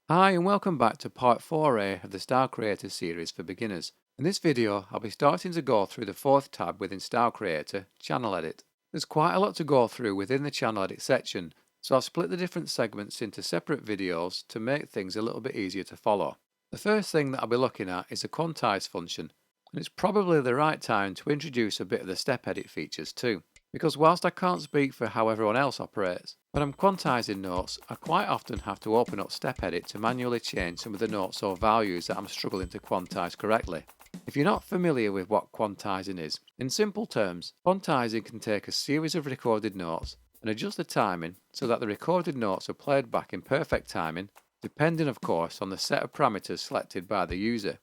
Hi and welcome back to part 4A of the Style Creator series for beginners. In this video, I'll be starting to go through the fourth tab within Style Creator, Channel Edit. There's quite a lot to go through within the Channel Edit section, so I've split the different segments into separate videos to make things a little bit easier to follow. The first thing that I'll be looking at is the Quantize function, and it's probably the right time to introduce a bit of the step edit features too. Because whilst I can't speak for how everyone else operates, when I'm quantizing notes, I quite often have to open up Step Edit to manually change some of the notes or values that I'm struggling to quantize correctly. If you're not familiar with what quantizing is, in simple terms, quantizing can take a series of recorded notes and adjust the timing so that the recorded notes are played back in perfect timing, depending of course on the set of parameters selected by the user.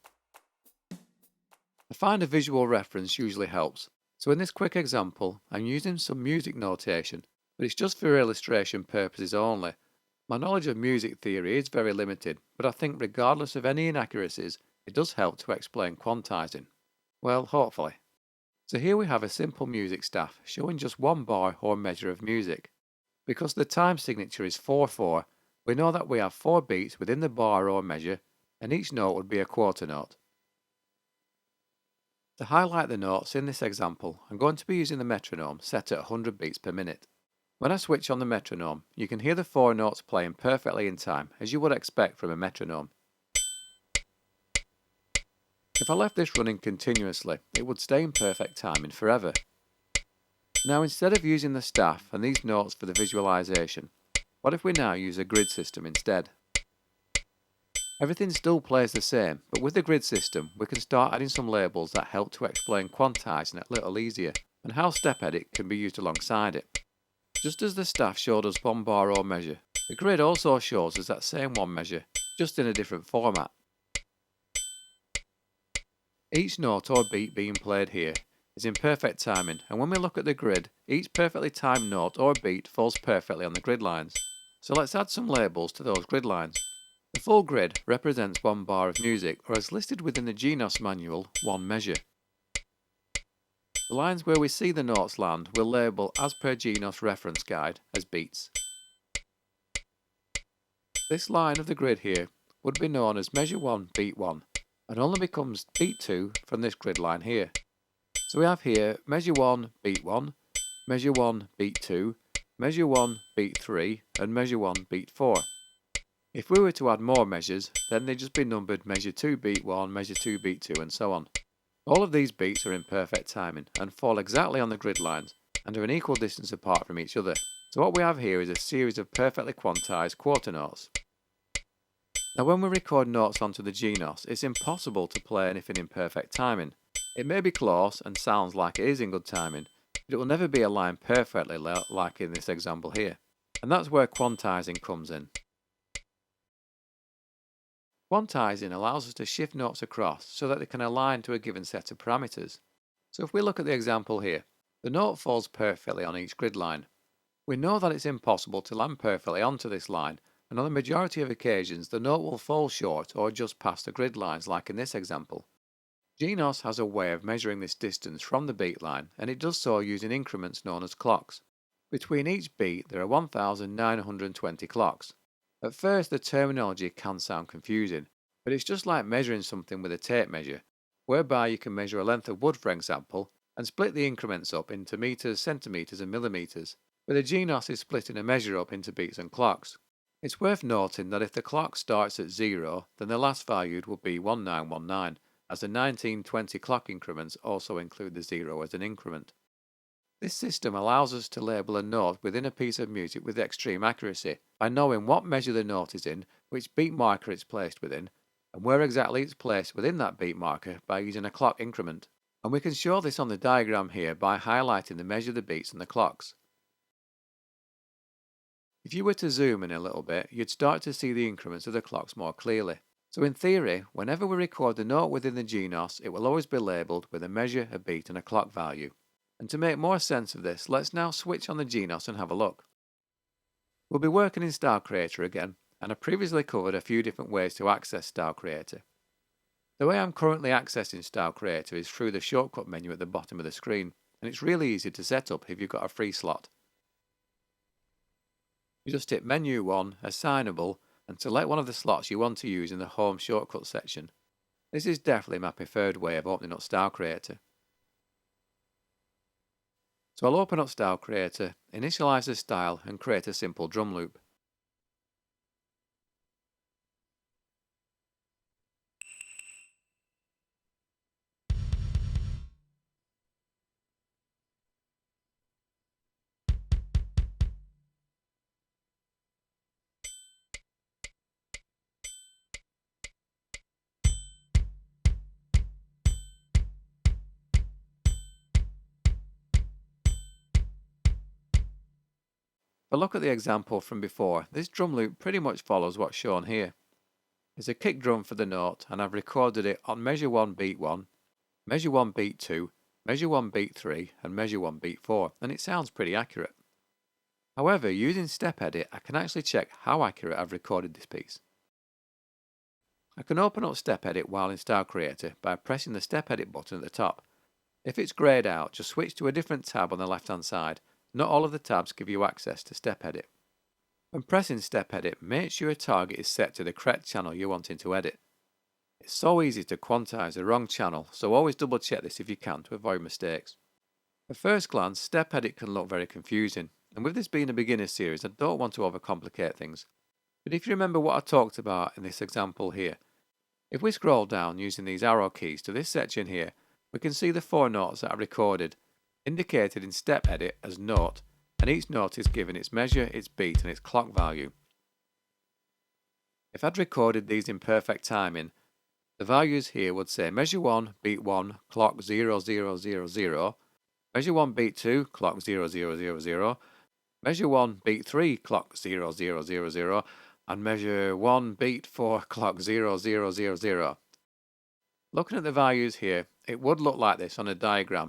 I find a visual reference usually helps, so in this quick example I'm using some music notation, but it's just for illustration purposes only. My knowledge of music theory is very limited, but I think regardless of any inaccuracies, it does help to explain quantizing. Well, hopefully. So here we have a simple music staff showing just one bar or measure of music. Because the time signature is 4/4, we know that we have 4 beats within the bar or measure, and each note would be a quarter note. To highlight the notes in this example, I'm going to be using the metronome set at 100 beats per minute. When I switch on the metronome, you can hear the 4 notes playing perfectly in time, as you would expect from a metronome. If I left this running continuously, it would stay in perfect timing forever. Now instead of using the staff and these notes for the visualization, what if we now use a grid system instead? Everything still plays the same, but with the grid system, we can start adding some labels that help to explain quantizing a little easier, and how Step Edit can be used alongside it. Just as the staff showed us one bar or measure, the grid also shows us that same one measure, just in a different format. Each note or beat being played here is in perfect timing, and when we look at the grid, each perfectly timed note or beat falls perfectly on the grid lines. So let's add some labels to those grid lines. The full grid represents one bar of music, or as listed within the Genos manual, one measure. The lines where we see the notes land we'll label as per Genos reference guide as beats. This line of the grid here would be known as measure 1 beat 1 and only becomes beat 2 from this grid line here. So we have here measure 1 beat 1, measure 1 beat 2, measure 1 beat 3 and measure 1 beat 4. If we were to add more measures, then they'd just be numbered measure 2 beat 1, measure 2 beat 2 and so on. All of these beats are in perfect timing and fall exactly on the grid lines and are an equal distance apart from each other. So what we have here is a series of perfectly quantized quarter notes. Now when we record notes onto the Genos, it's impossible to play anything in perfect timing. It may be close and sounds like it is in good timing, but it will never be aligned perfectly like in this example here. And that's where quantizing comes in. Quantizing allows us to shift notes across so that they can align to a given set of parameters. So if we look at the example here, the note falls perfectly on each grid line. We know that it's impossible to land perfectly onto this line, and on the majority of occasions the note will fall short or just past the grid lines like in this example. Genos has a way of measuring this distance from the beat line, and it does so using increments known as clocks. Between each beat there are 1920 clocks. At first the terminology can sound confusing, but it's just like measuring something with a tape measure, whereby you can measure a length of wood for example, and split the increments up into meters, centimeters and millimeters, but the Genos is splitting a measure up into beats and clocks. It's worth noting that if the clock starts at 0, then the last valued will be 1919, as the 1920 clock increments also include the 0 as an increment. This system allows us to label a note within a piece of music with extreme accuracy by knowing what measure the note is in, which beat marker it's placed within, and where exactly it's placed within that beat marker by using a clock increment. And we can show this on the diagram here by highlighting the measure of the beats and the clocks. If you were to zoom in a little bit, you'd start to see the increments of the clocks more clearly. So in theory, whenever we record the note within the Genos, it will always be labelled with a measure, a beat and a clock value. And to make more sense of this, let's now switch on the Genos and have a look. We'll be working in Style Creator again, and I previously covered a few different ways to access Style Creator. The way I'm currently accessing Style Creator is through the shortcut menu at the bottom of the screen, and it's really easy to set up if you've got a free slot. You just hit Menu 1, Assignable, and select one of the slots you want to use in the Home Shortcut section. This is definitely my preferred way of opening up Style Creator. So I'll open up Style Creator, initialize the style and create a simple drum loop. But look at the example from before. This drum loop pretty much follows what's shown here. It's a kick drum for the note, and I've recorded it on measure 1 beat 1, measure 1 beat 2, measure 1 beat 3 and measure 1 beat 4, and it sounds pretty accurate. However, using Step Edit I can actually check how accurate I've recorded this piece. I can open up Step Edit while in Style Creator by pressing the Step Edit button at the top. If it's greyed out, just switch to a different tab on the left hand side. Not all of the tabs give you access to Step Edit. When pressing Step Edit, make sure a target is set to the correct channel you're wanting to edit. It's so easy to quantize the wrong channel, so always double check this if you can to avoid mistakes. At first glance, Step Edit can look very confusing, and with this being a beginner series I don't want to overcomplicate things. But if you remember what I talked about in this example here, if we scroll down using these arrow keys to this section here, we can see the 4 notes that are recorded, indicated in Step Edit as note, and each note is given its measure, its beat and its clock value. If I'd recorded these in perfect timing, the values here would say measure 1, beat 1, clock 0000, measure 1, beat 2, clock 0000, measure 1, beat 3, clock 0000, and measure 1, beat 4, clock 0000. Looking at the values here, it would look like this on a diagram.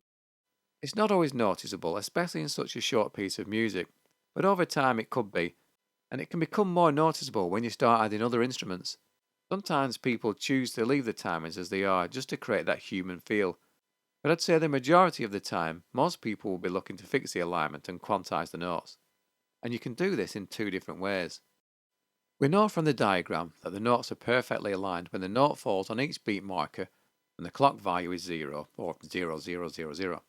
It's not always noticeable, especially in such a short piece of music, but over time it could be, and it can become more noticeable when you start adding other instruments. Sometimes people choose to leave the timings as they are just to create that human feel, but I'd say the majority of the time, most people will be looking to fix the alignment and quantize the notes. And you can do this in 2 different ways. We know from the diagram that the notes are perfectly aligned when the note falls on each beat marker and the clock value is 0 or 0000.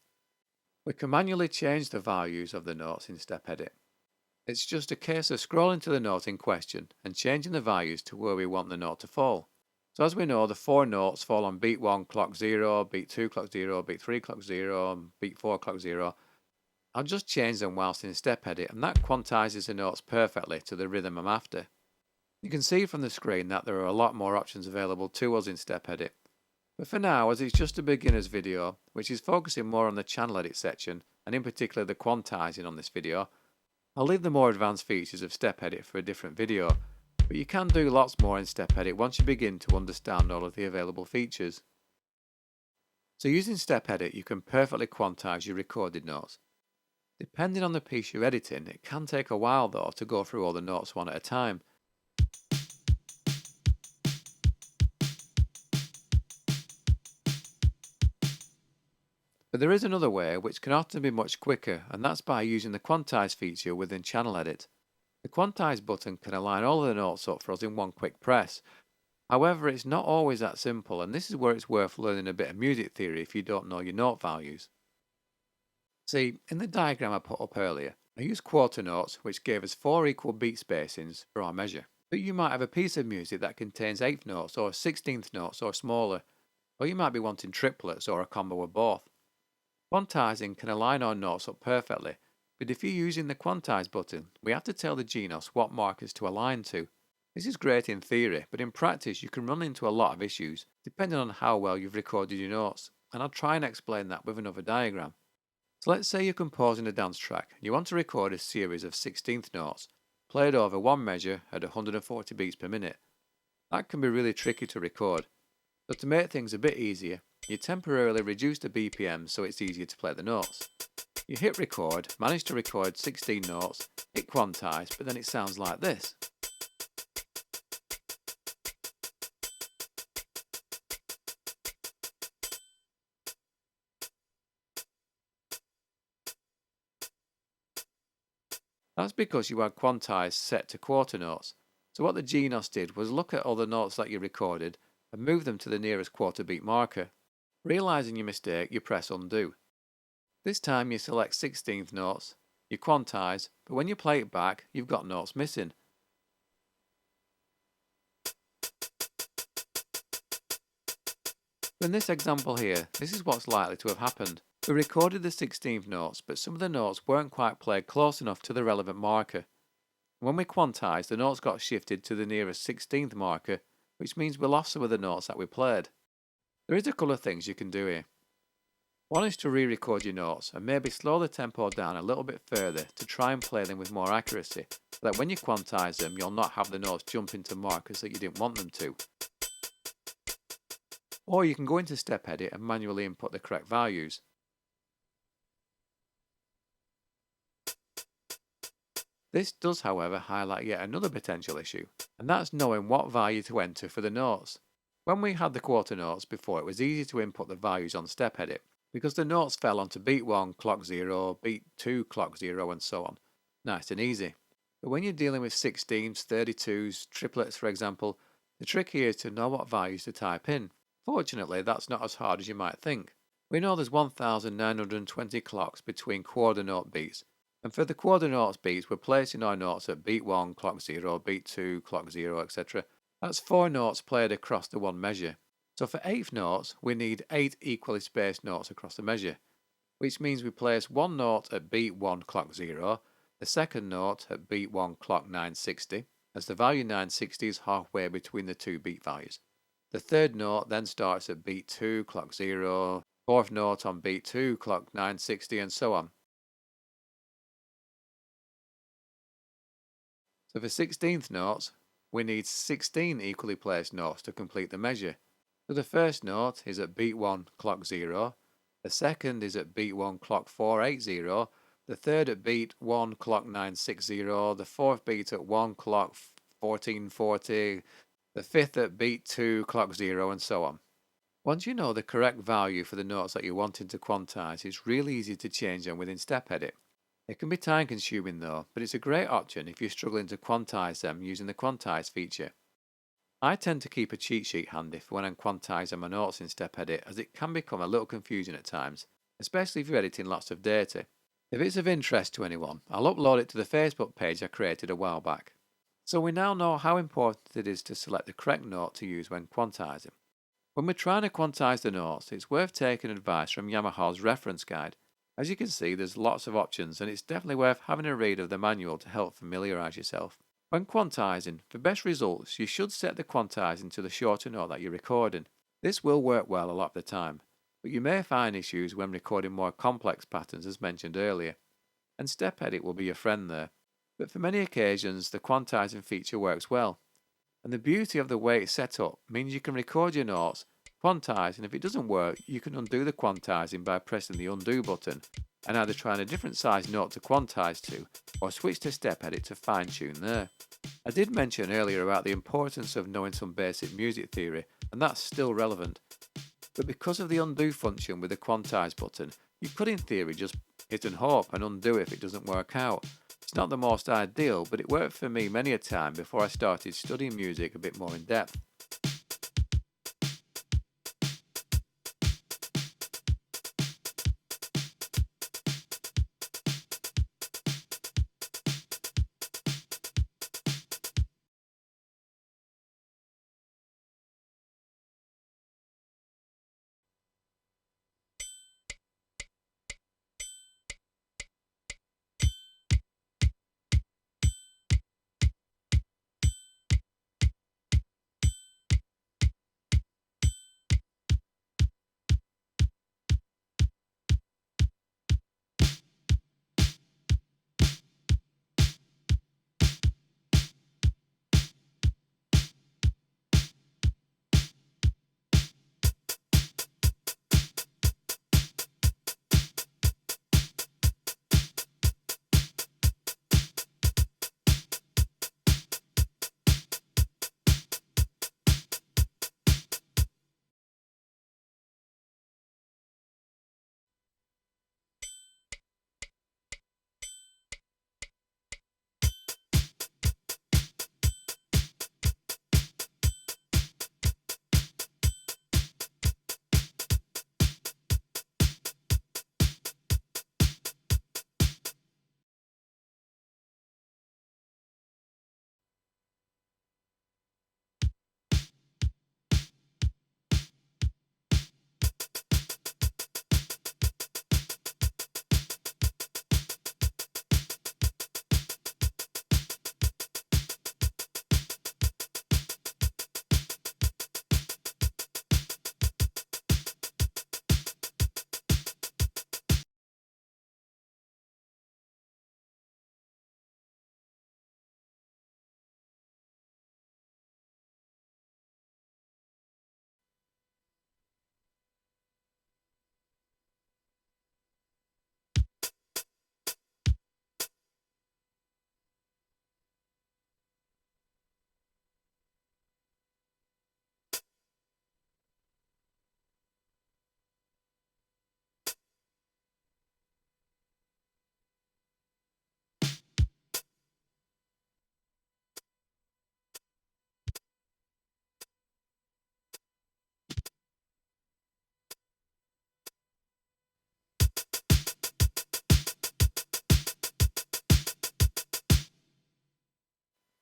We can manually change the values of the notes in Step Edit. It's just a case of scrolling to the note in question and changing the values to where we want the note to fall. So as we know, the 4 notes fall on beat 1 clock 0, beat 2 clock 0, beat 3 clock 0, and beat 4 clock 0. I'll just change them whilst in Step Edit, and that quantizes the notes perfectly to the rhythm I'm after. You can see from the screen that there are a lot more options available to us in Step Edit. But for now, as it's just a beginner's video, which is focusing more on the channel edit section, and in particular the quantizing on this video, I'll leave the more advanced features of Step Edit for a different video, but you can do lots more in Step Edit once you begin to understand all of the available features. So using Step Edit you can perfectly quantize your recorded notes. Depending on the piece you're editing, it can take a while though to go through all the notes one at a time. But there is another way which can often be much quicker, and that's by using the Quantize feature within Channel Edit. The Quantize button can align all of the notes up for us in one quick press. However, it's not always that simple, and this is where it's worth learning a bit of music theory if you don't know your note values. See, in the diagram I put up earlier, I used quarter notes which gave us 4 equal beat spacings for our measure. But you might have a piece of music that contains 8th notes or 16th notes or smaller, or you might be wanting triplets or a combo of both. Quantizing can align our notes up perfectly, but if you're using the Quantize button, we have to tell the Genos what markers to align to. This is great in theory, but in practice you can run into a lot of issues, depending on how well you've recorded your notes, and I'll try and explain that with another diagram. So let's say you're composing a dance track and you want to record a series of 16th notes, played over one measure at 140 beats per minute. That can be really tricky to record, so to make things a bit easier, you temporarily reduce the BPM so it's easier to play the notes. You hit record, manage to record 16 notes, hit quantize, but then it sounds like this. That's because you had quantize set to quarter notes. So what the Genos did was look at all the notes that you recorded and move them to the nearest quarter beat marker. Realizing your mistake, you press undo. This time you select 16th notes, you quantize, but when you play it back, you've got notes missing. In this example here, this is what's likely to have happened. We recorded the 16th notes, but some of the notes weren't quite played close enough to the relevant marker. When we quantized, the notes got shifted to the nearest 16th marker, which means we lost some of the notes that we played. There is a couple of things you can do here. One is to re-record your notes and maybe slow the tempo down a little bit further to try and play them with more accuracy, so that when you quantize them, you'll not have the notes jump into markers that you didn't want them to. Or you can go into Step Edit and manually input the correct values. This does, however, highlight yet another potential issue, and that's knowing what value to enter for the notes. When we had the quarter notes before, it was easy to input the values on Step Edit, because the notes fell onto beat 1, clock 0, beat 2, clock 0, and so on. Nice and easy. But when you're dealing with 16s, 32s, triplets for example, the trick here is to know what values to type in. Fortunately, that's not as hard as you might think. We know there's 1920 clocks between quarter note beats, and for the quarter notes beats, we're placing our notes at beat 1, clock 0, beat 2, clock 0, etc. That's 4 notes played across the one measure. So for 8th notes, we need 8 equally spaced notes across the measure, which means we place one note at beat 1, clock 0, the second note at beat 1, clock 960, as the value 960 is halfway between the two beat values. The third note then starts at beat 2, clock 0, fourth note on beat 2, clock 960, and so on. So for 16th notes, we need 16 equally placed notes to complete the measure. So the first note is at beat 1, clock 0, the second is at beat 1, clock 480, the third at beat 1, clock 960, the fourth beat at 1, clock 1440, the fifth at beat 2, clock 0, and so on. Once you know the correct value for the notes that you're wanting to quantize, it's really easy to change them within Step Edit. It can be time consuming though, but it's a great option if you're struggling to quantize them using the Quantize feature. I tend to keep a cheat sheet handy for when I'm quantizing my notes in Step Edit, as it can become a little confusing at times, especially if you're editing lots of data. If it's of interest to anyone, I'll upload it to the Facebook page I created a while back. So we now know how important it is to select the correct note to use when quantizing. When we're trying to quantize the notes, it's worth taking advice from Yamaha's reference guide. As you can see, there's lots of options, and it's definitely worth having a read of the manual to help familiarize yourself. When quantizing, for best results, you should set the quantizing to the shorter note that you're recording. This will work well a lot of the time, but you may find issues when recording more complex patterns as mentioned earlier, and Step Edit will be your friend there. But for many occasions, the quantizing feature works well, and the beauty of the way it's set up means you can record your notes, quantize, and if it doesn't work, you can undo the quantizing by pressing the undo button and either trying a different size note to quantize to, or switch to Step Edit to fine tune there. I did mention earlier about the importance of knowing some basic music theory, and that's still relevant. But because of the undo function with the quantize button, you could in theory just hit and hope and undo if it doesn't work out. It's not the most ideal, but it worked for me many a time before I started studying music a bit more in depth.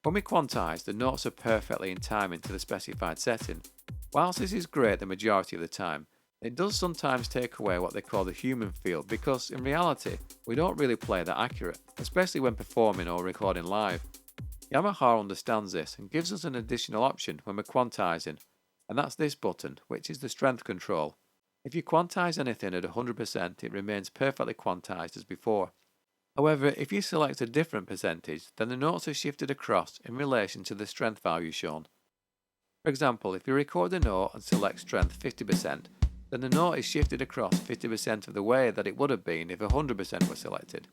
When we quantize, the notes are perfectly in timing to the specified setting. Whilst this is great the majority of the time, it does sometimes take away what they call the human feel because in reality, we don't really play that accurate, especially when performing or recording live. Yamaha understands this and gives us an additional option when we're quantizing, and that's this button, which is the strength control. If you quantize anything at 100%, it remains perfectly quantized as before. However, if you select a different percentage, then the notes are shifted across in relation to the strength value shown. For example, if you record a note and select strength 50%, then the note is shifted across 50% of the way that it would have been if 100% were selected.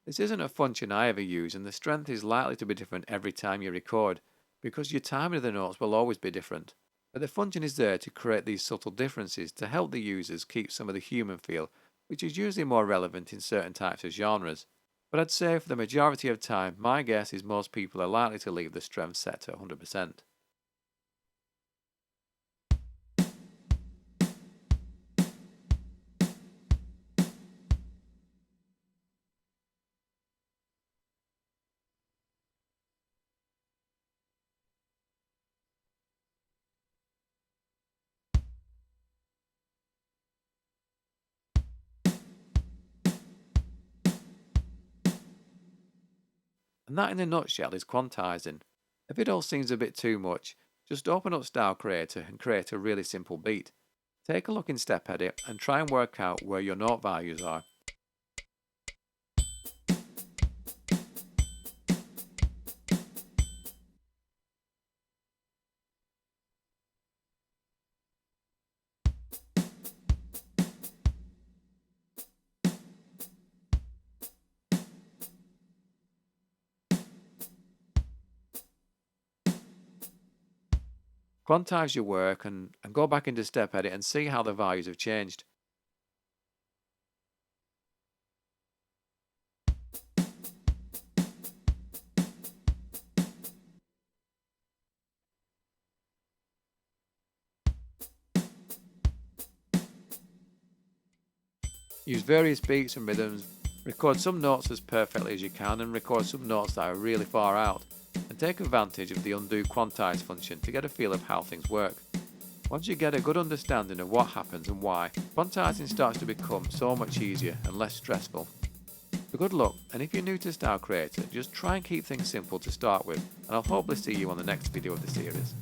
This isn't a function I ever use, and the strength is likely to be different every time you record, because your timing of the notes will always be different. But the function is there to create these subtle differences to help the users keep some of the human feel, which is usually more relevant in certain types of genres. But I'd say for the majority of time, my guess is most people are likely to leave the strength set to 100%. And that in a nutshell is quantizing. If it all seems a bit too much, just open up Style Creator and create a really simple beat. Take a look in Step Edit and try and work out where your note values are. Quantize your work and go back into Step Edit and see how the values have changed. Use various beats and rhythms, record some notes as perfectly as you can and record some notes that are really far out, and take advantage of the undo quantize function to get a feel of how things work. Once you get a good understanding of what happens and why, quantizing starts to become so much easier and less stressful. So good luck, and if you're new to Style Creator, just try and keep things simple to start with, and I'll hopefully see you on the next video of the series.